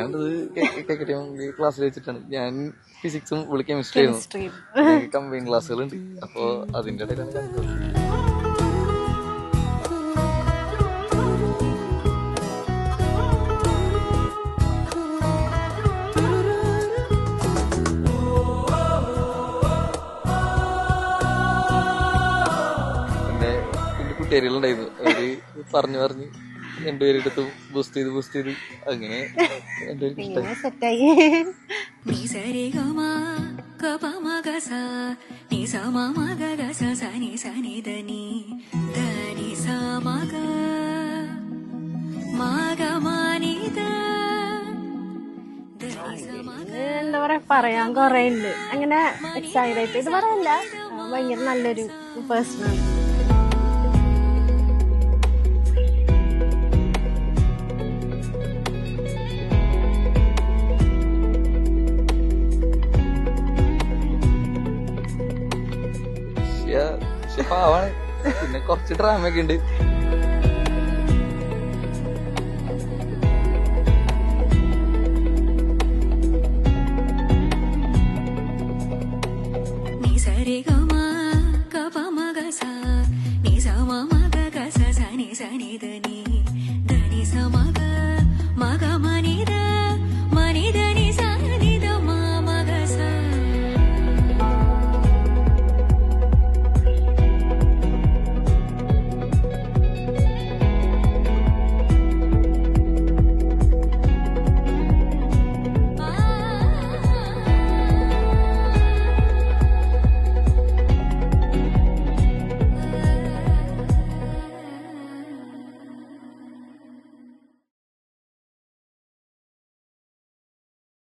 കണ്ടത് ക്ലാസ്സിൽ വെച്ചിട്ടാണ്. ഞാൻ ഫിസിക്സും ഇവിടെ കെമിസ്ട്രി ആയിരുന്നു. കമ്പൈൻ ക്ലാസ്സുകളുണ്ട്. അപ്പോ അതിന്റെ ഇടയിലാണ് കണ്ടത്. കുട്ടികളുണ്ടായിരുന്നു. അവര് പറഞ്ഞു രണ്ടുപേരെടുത്തും ബൂസ്റ്റ് ചെയ്ത് അങ്ങനെ രണ്ടുപേർക്ക് ഇഷ്ടമായി. എന്താ പറയാ, പറയാൻ കൊറേ ഉണ്ട്. അങ്ങനെ എക്സൈറ്റഡ് ഇത് പറയല്ല, ഭയങ്കര നല്ലൊരു പേഴ്സണാണ്. പാവാണ്. പിന്നെ കുറച്ച് ഡ്രാമയൊക്കെ ഉണ്ട്. ധനി സമഗ മഗ